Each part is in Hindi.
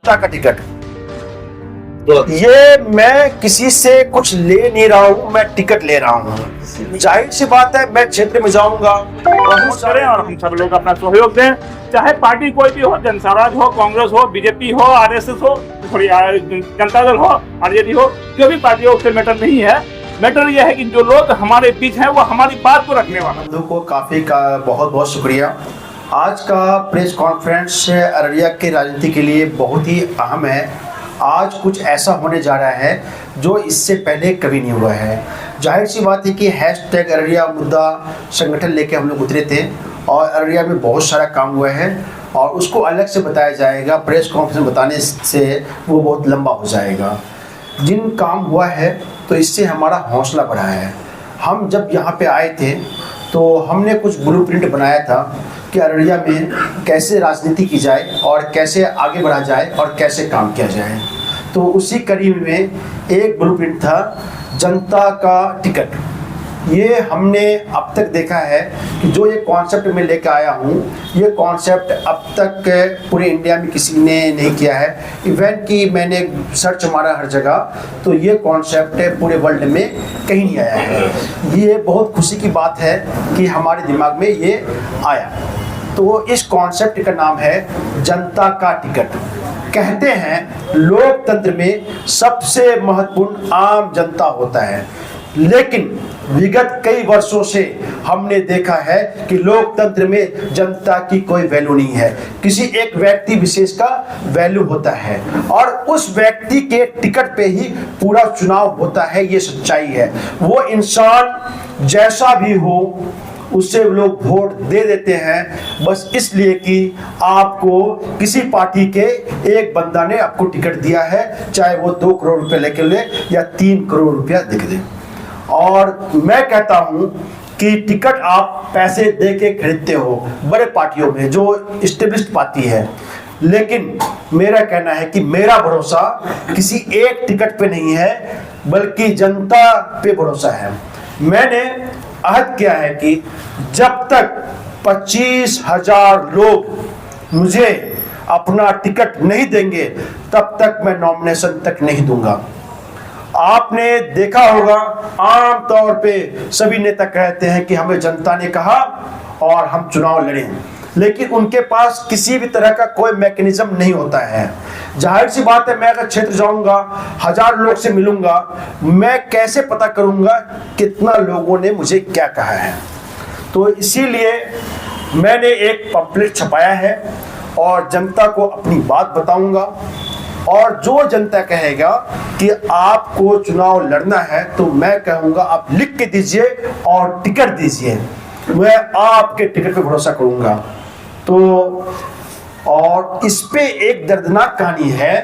का टिकट, ये मैं किसी से कुछ ले नहीं रहा हूँ, मैं टिकट ले रहा हूँ। जाहिर सी बात है मैं क्षेत्र में जाऊंगा, बहुत करें और हम सब लोग अपना सहयोग दें, चाहे पार्टी कोई भी हो, जनसुराज हो, कांग्रेस हो, बीजेपी हो, आरएसएस हो, थोड़ी जनता दल हो, आरजेडी हो, जो भी पार्टी हो उससे मैटर नहीं है। मैटर यह है कि जो लोग हमारे बीच हैं वो हमारी बात को रखने वाला। बंधु को काफी का बहुत बहुत शुक्रिया। आज का प्रेस कॉन्फ्रेंस अररिया की राजनीति के लिए बहुत ही अहम है। आज कुछ ऐसा होने जा रहा है जो इससे पहले कभी नहीं हुआ है। जाहिर सी बात है कि हैशटैग अररिया मुद्दा संगठन लेके हम लोग उतरे थे और अररिया में बहुत सारा काम हुआ है और उसको अलग से बताया जाएगा। प्रेस कॉन्फ्रेंस बताने से वो बहुत लंबा हो जाएगा। जिन काम हुआ है तो इससे हमारा हौसला बढ़ा है। हम जब यहाँ पे आए थे तो हमने कुछ ब्लूप्रिंट बनाया था कि अररिया में कैसे राजनीति की जाए और कैसे आगे बढ़ा जाए और कैसे काम किया जाए। तो उसी कड़ी में एक ब्लूप्रिंट था जनता का टिकट। ये हमने अब तक देखा है कि जो ये कॉन्सेप्ट मैं लेकर आया हूँ, ये कॉन्सेप्ट अब तक पूरे इंडिया में किसी ने नहीं किया है। इवन कि मैंने सर्च मारा हर जगह तो ये कॉन्सेप्ट पूरे वर्ल्ड में कहीं नहीं आया है। ये बहुत खुशी की बात है कि हमारे दिमाग में ये आया। तो इस कॉन्सेप्ट का नाम है जनता का टिकट। कहते हैं लोकतंत्र में सबसे महत्वपूर्ण आम जनता होता है, लेकिन विगत कई वर्षों से हमने देखा है कि लोकतंत्र में जनता की कोई वैल्यू नहीं है। किसी एक व्यक्ति विशेष का वैल्यू होता है और उस व्यक्ति के टिकट पे ही पूरा चुनाव होता है। ये सच्चाई है। वो इंसान जैसा भी हो उससे लोग वोट दे देते हैं बस इसलिए कि आपको किसी पार्टी के एक बंदा ने आपको टिकट दिया है, चाहे वो 2 करोड़ रुपए लेके ले या 3 करोड़ रुपया दे दे। और मैं कहता हूं कि टिकट आप पैसे दे के खरीदते हो बड़े पार्टियों में जो एस्टेब्लिश्ड पार्टी है, लेकिन मेरा कहना है कि मेरा भरोसा किसी एक टिकट पे नहीं है बल्कि जनता पे भरोसा है। मैंने अहद किया है कि जब तक 25,000 लोग मुझे अपना टिकट नहीं देंगे तब तक मैं नॉमिनेशन तक नहीं दूंगा। आपने देखा होगा आम तौर पे सभी नेता कहते हैं कि हमें जनता ने कहा और हम चुनाव लड़ें, लेकिन उनके पास किसी भी तरह का कोई मैकेनिज्म नहीं होता है। जाहिर सी बात है मैं अगर क्षेत्र जाऊंगा, 1000 लोग से मिलूंगा, मैं कैसे पता करूंगा कितना लोगों ने मुझे क्या कहा है। तो इसीलिए मैंने एक पम्पलेट छपाया है और जनता को अपनी बात बताऊंगा और जो जनता कहेगा कि आपको चुनाव लड़ना है तो मैं कहूंगा आप लिख के दीजिए और टिकट दीजिए, मैं आपके टिकट पे भरोसा करूंगा। तो और इस पे एक दर्दनाक कहानी है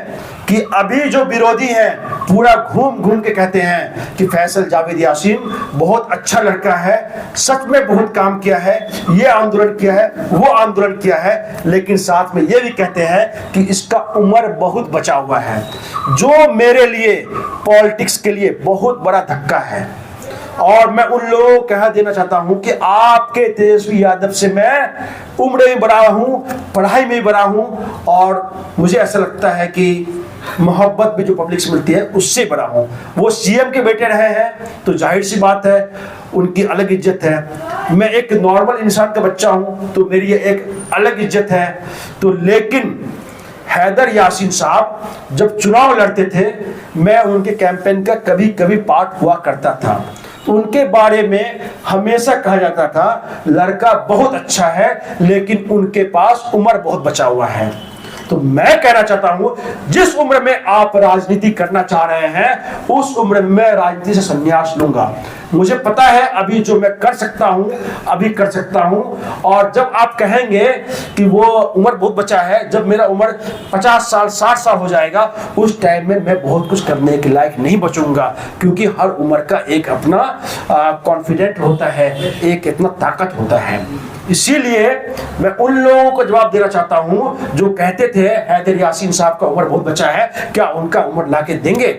कि अभी जो विरोधी हैं पूरा घूम घूम के कहते हैं कि फैसल जावेद यासीन बहुत अच्छा लड़का है, सच में बहुत काम किया है, ये आंदोलन किया है, वो आंदोलन किया है, लेकिन साथ में ये भी कहते हैं कि इसका उम्र बहुत बचा हुआ है, जो मेरे लिए पॉलिटिक्स के लिए बहुत बड़ा धक्का है। और मैं उन लोगों को कह देना चाहता हूं कि आपके तेजस्वी यादव से मैं उम्र में बड़ा हूं, पढ़ाई में बड़ा हूं और मुझे ऐसा लगता है कि मोहब्बत भी जो पब्लिक से मिलती है उससे बड़ा हूं। वो सीएम के बेटे रहे हैं तो जाहिर सी बात है उनकी अलग इज्जत है। मैं एक नॉर्मल इंसान का बच्चा हूं तो मेरी एक अलग इज्जत है। तो लेकिन हैदर यासीन साहब जब चुनाव लड़ते थे मैं उनके कैंपेन का कभी कभी पार्ट हुआ करता था। उनके बारे में हमेशा कहा जाता था लड़का बहुत अच्छा है लेकिन उनके पास उम्र बहुत बचा हुआ है। तो मैं कहना चाहता हूं जिस उम्र में आप राजनीति करना चाह रहे हैं उस उम्र में मैं राजनीति से संन्यास लूंगा। मुझे पता है अभी जो मैं कर सकता हूं अभी कर सकता हूं और जब आप कहेंगे कि वो उम्र बहुत बचा है, जब मेरा उम्र 50 साल 60 साल हो जाएगा उस टाइम में मैं बहुत कुछ करने के लायक नहीं बचूंगा, क्योंकि हर उम्र का एक अपना कॉन्फिडेंट होता है, एक इतना ताकत होता है। इसीलिए मैं उन लोगों को जवाब देना चाहता हूं जो कहते थे हैदर यासीन साहब का उम्र बहुत बचा है, क्या उनका उम्र लाके देंगे?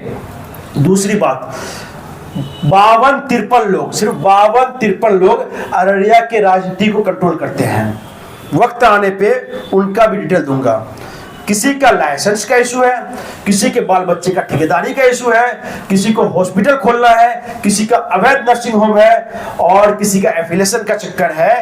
दूसरी बात, 52-53 लोग, सिर्फ 52-53 लोग अररिया के राजनीति को कंट्रोल करते हैं। वक्त आने पे उनका भी डिटेल दूंगा किसी का लाइसेंस का इशू है, किसी के बाल बच्चे का ठेकेदारी का इशू है, किसी को हॉस्पिटल खोलना है, किसी का अवैध नर्सिंग होम है और किसी का एफिलिएशन का चक्कर है,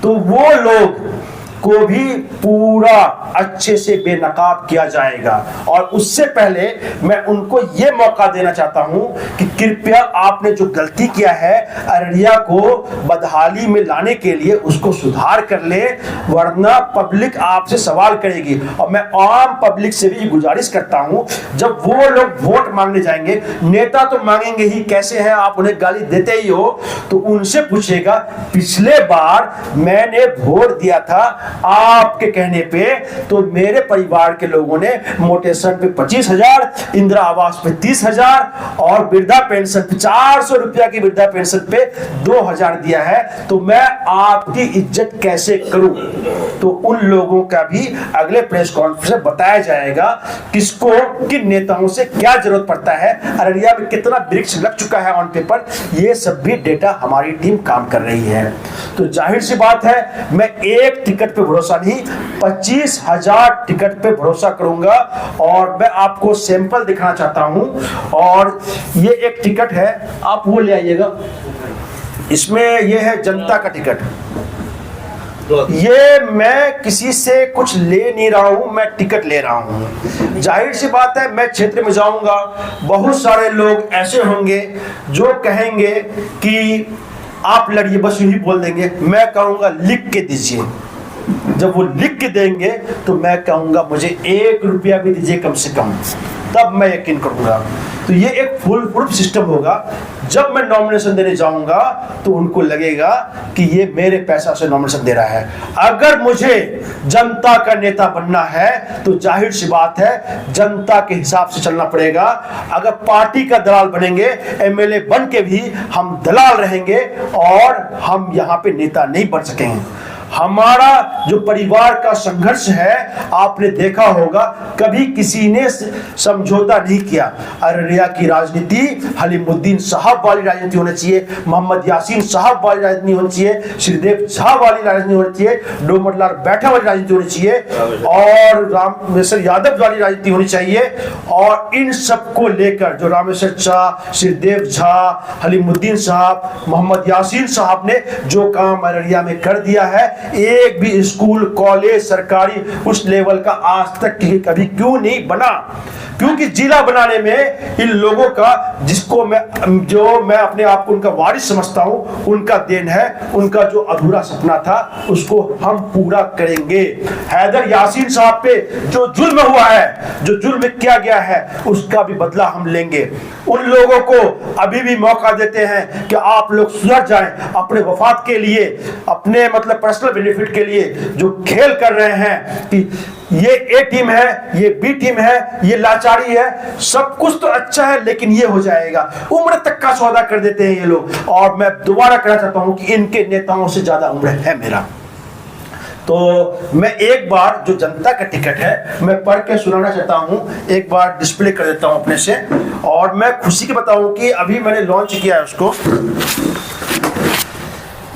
तो वो लोग को भी पूरा अच्छे से बेनकाब किया जाएगा। और उससे पहले मैं उनको यह मौका देना चाहता हूं कि कृपया आपने जो गलती किया है अररिया को बदहाली में लाने के लिए उसको सुधार कर ले, वरना पब्लिक आपसे सवाल करेगी। और मैं आम पब्लिक से भी गुजारिश करता हूं, जब वो लोग वोट मांगने जाएंगे, नेता तो मांगेंगे ही, कैसे हैं आप, उन्हें गाली देते ही हो, तो उनसे पूछेगा पिछले बार मैंने वोट दिया था आपके कहने पे, तो मेरे परिवार के लोगों ने मोटेशन पे 25,000, इंदिरा आवास पे 30,000 और वृद्धा पेंशन पे 400 रुपया की वृद्धा पेंशन पे 2,000 दिया है, तो मैं आपकी इज्जत कैसे करूं। तो उन लोगों का भी अगले प्रेस कॉन्फ्रेंस में बताया जाएगा किसको, किन नेताओं से क्या जरूरत पड़ता है, अररिया में कितना वृक्ष लग चुका है ऑन पेपर, ये सब भी डेटा हमारी टीम काम कर रही है। तो जाहिर सी बात है, मैं एक टिकट पे भरोसा नहीं, 25,000 टिकट पे भरोसा करूंगा। और मैं आपको सैंपल दिखाना चाहता हूं, और ये एक टिकट है, आप वो ले आइएगा। इसमें ये है जनता का टिकट, ये मैं किसी से कुछ ले नहीं रहा हूं, मैं टिकट ले रहा हूं। जाहिर सी बात है, मैं क्षेत्र में जाऊंगा, बहुत सारे लोग ऐसे होंगे जो कहेंगे कि आप लड़िए, बस यही बोल देंगे। मैं कहूंगा लिख के दीजिए। जब वो लिख के देंगे तो मैं कहूंगा मुझे 1 रुपया भी दीजिए कम से कम, तब मैं यकीन करूंगा। तो ये एक फुल प्रूफ सिस्टम होगा। जब मैं नॉमिनेशन देने जाऊंगा तो उनको लगेगा कि ये मेरे पैसा से नॉमिनेशन दे रहा है। अगर मुझे जनता का नेता बनना है तो जाहिर सी बात है, जनता के हिसाब से चलना पड़ेगा। अगर पार्टी का दलाल बनेंगे, एमएलए बन के भी हम दलाल रहेंगे और हम यहाँ पे नेता नहीं बन सकेंगे। हमारा जो परिवार का संघर्ष है, आपने देखा होगा, कभी किसी ने समझौता नहीं किया। अररिया की राजनीति हलीमुद्दीन साहब वाली राजनीति होनी चाहिए, मोहम्मद यासीन साहब वाली राजनीति होनी चाहिए, श्रीदेव झा वाली राजनीति होनी चाहिए, डोमरलाल बैठा वाली राजनीति होनी चाहिए और रामेश्वर यादव वाली राजनीति होनी चाहिए। और इन सबको लेकर जो रामेश्वर शाह, श्रीदेव झा, हलीमुद्दीन साहब, मोहम्मद यासीन साहब ने जो काम अररिया में कर दिया है, एक भी स्कूल कॉलेज सरकारी उस लेवल का आज तक कभी क्यों नहीं बना? क्योंकि जिला बनाने में इन लोगों का, जिसको मैं अपने आप को उनका वारिस समझता हूं, उनका देन है। उनका जो अधूरा सपना था उसको हम पूरा करेंगे। हैदर यासीन साहब पे जो जुल्म हुआ है, जो जुल्म किया गया है, उसका भी बदला हम लेंगे। उन लोगों को अभी भी मौका देते हैं कि आप लोग सुधर जाएं, अपने वफाद के लिए, अपने मतलब पर्सनल बेनिफिट के लिए जो खेल कर रहे हैं कि ये ए टीम है, ये बी टीम है, ये लाचारी है, सब कुछ तो अच्छा है लेकिन ये हो जाएगा, उम्र तक का सौदा कर देते हैं ये लोग। और मैं दोबारा कहना चाहता हूं कि इनके नेताओं से ज्यादा उम्र है मेरा। तो मैं एक बार जो जनता का टिकट है मैं पढ़ के सुनाना चाहता हूं, एक बार डिस्प्ले कर देता हूं अपने से। और मैं खुशी के बताऊं कि अभी मैंने लॉन्च किया है उसको,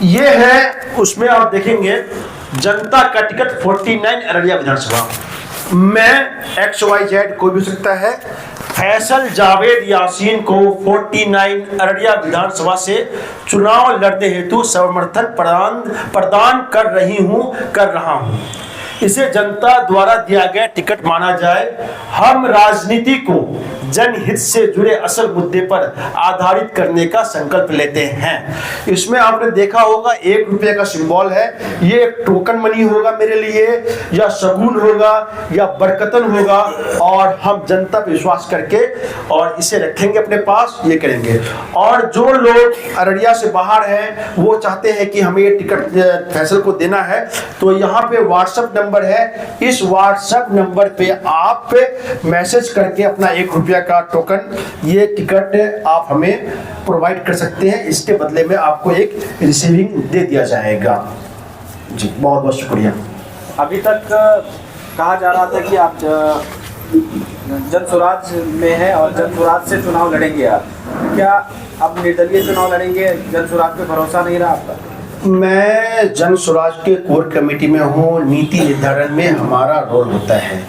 ये है, उसमें आप देखेंगे जनता का टिकट 49 अररिया विधानसभा। मैं XYZ कोई भी सकता है, फैसल जावेद यासीन को 49 अररिया विधानसभा से चुनाव लड़ने हेतु समर्थन प्रदान कर रहा हूं। इसे जनता द्वारा दिया गया टिकट माना जाए। हम राजनीति को जनहित से जुड़े असल मुद्दे पर आधारित करने का संकल्प लेते हैं। इसमें आपने देखा होगा 1 रुपये का सिंबल है, ये एक टोकन मनी होगा मेरे लिए, या शगुन होगा या बरकतन होगा, और हम जनता पर विश्वास करके और इसे रखेंगे अपने पास, ये करेंगे। और जो लोग अररिया से बाहर हैं वो चाहते हैं कि हमें ये टिकट फैसल को देना है, तो यहाँ पे व्हाट्सएप नंबर है, इस व्हाट्सएप नंबर पे आप मैसेज करके अपना 1 रुपया का टोकन, ये टिकट आप हमें प्रोवाइड कर सकते हैं। इसके बदले में आपको एक रिसीविंग दे दिया जाएगा। जी बहुत बहुत शुक्रिया। अभी तक कहा जा रहा था कि आप जन स्वराज में है और जन स्वराज से चुनाव लड़ेंगे आप, क्या अब निर्दलीय चुनाव लड़ेंगे? जन स्वराज पे भरोसा नहीं रहा आपका? मैं जन स्वराज के कोर कमेटी में हूँ, नीति निर्धारण में हमारा रोल होता है।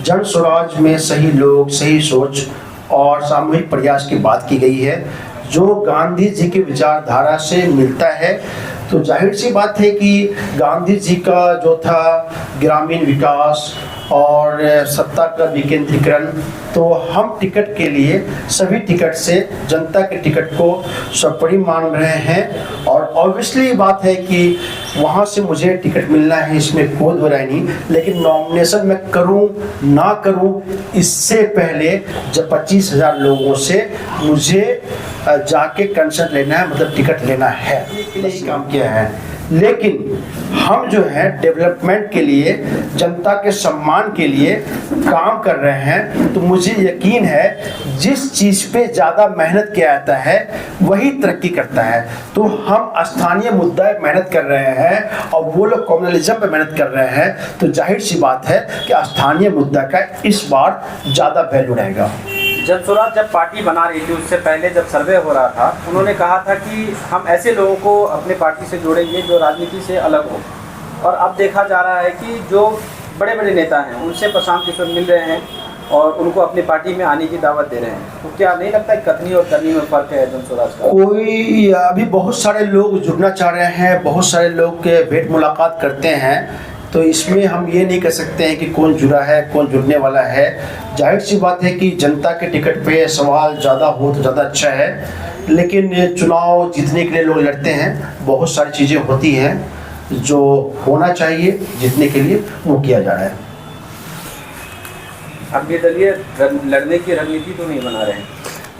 जन स्वराज में सही लोग, सही सोच और सामूहिक प्रयास की बात की गई है, जो गांधी जी की विचारधारा से मिलता है। तो जाहिर सी बात है कि गांधी जी का जो था ग्रामीण विकास और सत्ता का विकेंद्रीकरण, तो हम टिकट के लिए सभी टिकट से जनता के टिकट को सर्वोपरि मान रहे हैं। और ऑब्वियसली बात है कि वहाँ से मुझे टिकट मिलना है, इसमें कोई बुराई नहीं, लेकिन नॉमिनेशन मैं करूँ ना करूँ इससे पहले जब 25,000 लोगों से मुझे जाके कंसर्ट लेना है, मतलब टिकट लेना है, यही काम किया है। लेकिन हम जो है डेवलपमेंट के लिए, जनता के सम्मान के लिए काम कर रहे हैं। तो मुझे यकीन है जिस चीज़ पे ज़्यादा मेहनत किया जाता है वही तरक्की करता है। तो हम स्थानीय मुद्दा पे मेहनत कर रहे हैं और वो लोग कम्युनलिज्म पे मेहनत कर रहे हैं, तो जाहिर सी बात है कि स्थानीय मुद्दा का इस बार ज़्यादा वैल्यू रहेगा। जन स्वराज जब पार्टी बना रही थी उससे पहले जब सर्वे हो रहा था, उन्होंने कहा था कि हम ऐसे लोगों को अपने पार्टी से जोड़ेंगे जो राजनीति से अलग हो। और अब देखा जा रहा है कि जो बड़े बड़े नेता हैं उनसे प्रशांत किशोर मिल रहे हैं और उनको अपनी पार्टी में आने की दावत दे रहे हैं। तो क्या नहीं लगता कथनी और करनी में फर्क है जन स्वराज का? कोई अभी बहुत सारे लोग जुड़ना चाह रहे हैं, बहुत सारे लोग के भेंट मुलाकात करते हैं, तो इसमें हम ये नहीं कह सकते हैं कि कौन जुड़ा है, कौन जुड़ने वाला है। जाहिर सी बात है कि जनता के टिकट पे सवाल ज़्यादा हो तो ज़्यादा अच्छा है, लेकिन चुनाव जीतने के लिए लोग लड़ते हैं, बहुत सारी चीज़ें होती हैं जो होना चाहिए जीतने के लिए, वो किया जा रहा है। अब निर्दलीय लड़ने की रणनीति तो नहीं बना रहे हैं?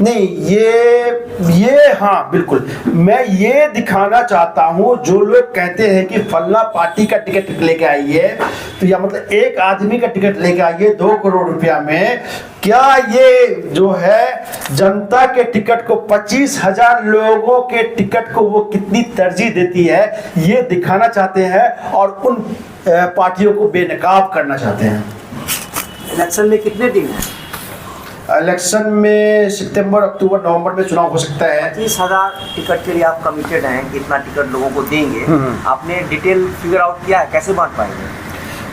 नहीं, ये हाँ बिल्कुल, मैं ये दिखाना चाहता हूँ, जो लोग कहते हैं कि फल्ला पार्टी का टिकट लेके आइए, तो या मतलब एक आदमी का टिकट लेके आइए 2 करोड़ रुपया में, क्या ये जो है जनता के टिकट को 25,000 लोगों के टिकट को वो कितनी तरजीह देती है, ये दिखाना चाहते हैं और उन पार्टियों को बेनकाब करना चाहते हैं। इलेक्शन में कितने दिन हैं? इलेक्शन में सितंबर, अक्टूबर, नवंबर में चुनाव हो सकता है। 30,000 टिकट के लिए आप कमिटेड हैं, कितना टिकट लोगों को देंगे? आपने डिटेल फिगर आउट किया है, कैसे बांट पाएंगे?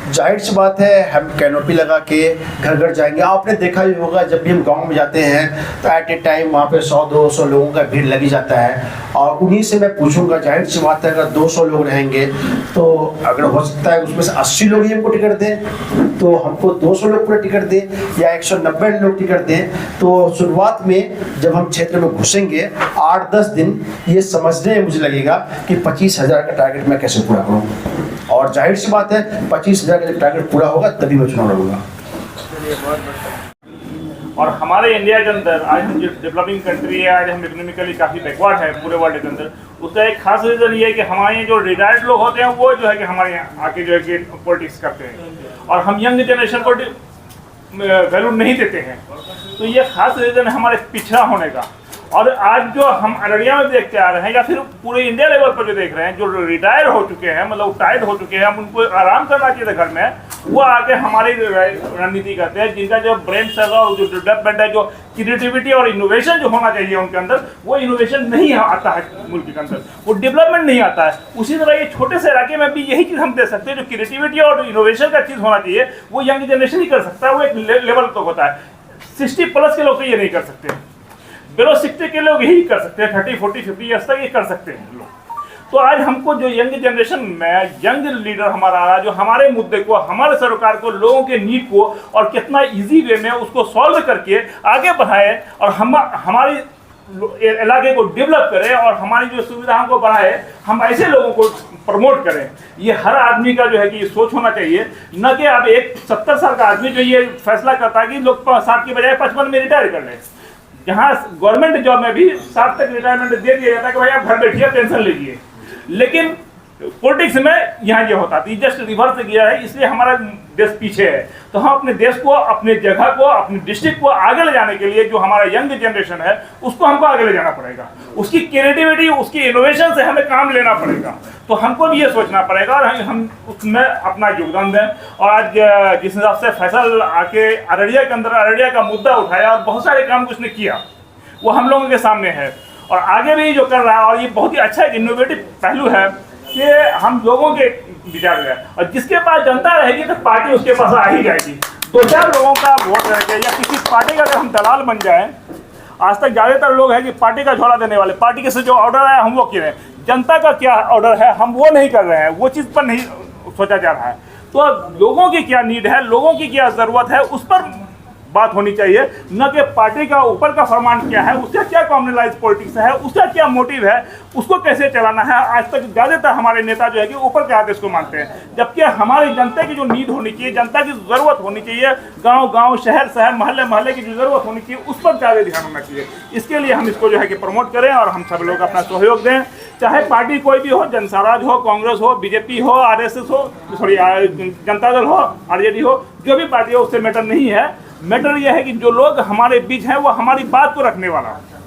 जाहिर सी बात है हम कैनोपी लगा के घर घर जाएंगे। आपने देखा ही होगा जब भी हम गांव में जाते हैं तो एट ए टाइम वहाँ पे 100-200 लोगों का भीड़ लगी जाता है, और उन्हीं से मैं पूछूंगा। जाहिर सी बात है अगर 200 लोग रहेंगे तो अगर हो सकता है उसमें से 80 लोग ही हमको टिकट दें, तो हमको 200 लोग पूरा टिकट दें या 190 लोग टिकट दें। तो शुरुआत में जब हम क्षेत्र में घुसेंगे 8-10 दिन ये समझने में मुझे लगेगा कि 25,000 का टारगेट मैं कैसे पूरा करूँ, और जाहिर सी बात है 25,000 का जब टारगेट पूरा होगा तभी मैं चुनाव लड़ूंगा। और हमारे इंडिया के अंदर आज हम जो डेवलपिंग कंट्री है, आज हम इकोनॉमिकली काफ़ी बैकवर्ड है पूरे वर्ल्ड के अंदर, उसका एक खास रीज़न ये है कि हमारे जो रिटायर्ड लोग होते हैं वो जो है कि हमारे यहाँ आके जो है कि पॉलिटिक्स करते हैं, और हम यंग जनरेशन को वैल्यू नहीं देते हैं। तो ये खास रीज़न है हमारे पिछड़ा होने का। और आज जो हम अररिया में देखते आ रहे हैं या फिर पूरे इंडिया लेवल पर जो देख रहे हैं, जो रिटायर हो चुके हैं, मतलब टायर्ड हो चुके हैं, हम उनको आराम करना चाहिए घर में, वो आके हमारी रणनीति करते हैं, जिनका जो ब्रेन सेल और जो डेवलपमेंट है, जो क्रिएटिविटी और इनोवेशन जो होना चाहिए उनके अंदर, वो इनोवेशन नहीं आता है मुल्क के अंदर, वो डेवलपमेंट नहीं आता है। उसी तरह ये छोटे से इलाके में भी यही चीज़ हम दे सकते हैं, जो क्रिएटिविटी और इनोवेशन का चीज़ होना चाहिए वो यंग जनरेशन ही कर सकता है। वो एक लेवल तक होता है, 60+ के लोग तो ये नहीं कर सकते, बिलो 60 के लोग यही कर सकते हैं, 30, 40, 50 ईयर्स तक ये कर सकते हैं लोग। तो आज हमको जो यंग जनरेशन में यंग लीडर हमारा आ रहा है, जो हमारे मुद्दे को, हमारे सरकार को, लोगों के नीड को और कितना इजी वे में उसको सॉल्व करके आगे बढ़ाए और हमारे इलाके को डेवलप करें और हमारी जो सुविधाओं को बढ़ाए, हम ऐसे लोगों को प्रमोट करें। ये हर आदमी का जो है कि ये सोच होना चाहिए, न कि अब एक 70 साल का आदमी जो ये फैसला करता है कि लोग 60 की बजाय 55 में रिटायर कर लें। जहाँ गवर्नमेंट जॉब में भी 60 तक रिटायरमेंट दे दिया जाता है कि भाई आप घर बैठिए पेंशन लीजिए, लेकिन पॉलिटिक्स में यहाँ ये होता है जस्ट रिवर्स गया है, इसलिए हमारा देश पीछे है। तो हम अपने देश को, अपने जगह को, अपने डिस्ट्रिक्ट को आगे ले जाने के लिए जो हमारा यंग जनरेशन है उसको हमको आगे ले जाना पड़ेगा, उसकी क्रिएटिविटी, उसकी इनोवेशन से हमें काम लेना पड़ेगा। तो हमको भी ये सोचना पड़ेगा और हम उसमें अपना योगदान दें। और आज जिस हिसाब से फैसल आके अररिया के अंदर अररिया का मुद्दा उठाया और बहुत सारे काम उसने किया, वो हम लोगों के सामने है और आगे भी जो कर रहा है, और ये बहुत ही अच्छा एक इनोवेटिव पहलू है कि हम लोगों के विचार है, और जिसके पास जनता रहेगी तो पार्टी उसके पास आ ही जाएगी। दो चार लोगों का वोट रह गया या किसी पार्टी का अगर हम दलाल बन जाए, आज तक ज्यादातर लोग हैं कि पार्टी का झोला देने वाले, पार्टी के से जो ऑर्डर है हम वो कर रहे हैं, जनता का क्या ऑर्डर है हम वो नहीं कर रहे हैं, वो चीज पर नहीं सोचा जा रहा है। तो लोगों की क्या नीड है, लोगों की क्या जरूरत है, उस पर बात होनी चाहिए, न कि पार्टी का ऊपर का फरमान क्या है, उसका क्या कॉम्युनलाइज पॉलिटिक्स है, उसका क्या मोटिव है, उसको कैसे चलाना है। आज तक ज्यादातर हमारे नेता जो है कि ऊपर के आदेश को मानते हैं, जबकि हमारी जनता की जो नीड होनी चाहिए, जनता की जरूरत होनी चाहिए, गांव गांव शहर शहर मोहल्ले मोहल्ले की जो जरूरत होनी चाहिए उस पर ज्यादा ध्यान होना चाहिए। इसके लिए हम इसको जो है कि प्रमोट करें और हम सब लोग अपना सहयोग दें, चाहे पार्टी कोई भी हो, जनस्वराज हो, कांग्रेस हो, बीजेपी हो, आरएसएस हो, सॉरी जनता दल हो, आरजेडी हो, जो भी पार्टी हो उससे मैटर नहीं है। मैटर यह है कि जो लोग हमारे बीच हैं वो हमारी बात को रखने वाला है,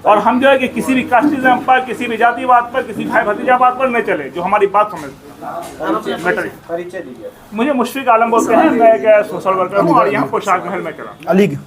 और हम जो है कि किसी भी कास्टिज्म पर, किसी भी जातिवाद पर, किसी भाई भतीजावाद पर नहीं चले, जो हमारी बात समझते मैटर। परिचय दीजिए। मुझे मुशफिक आलम बोलते हैं, मैं एक सोशल वर्कर हूँ और यहाँ पोशाक महल में चला। अलीग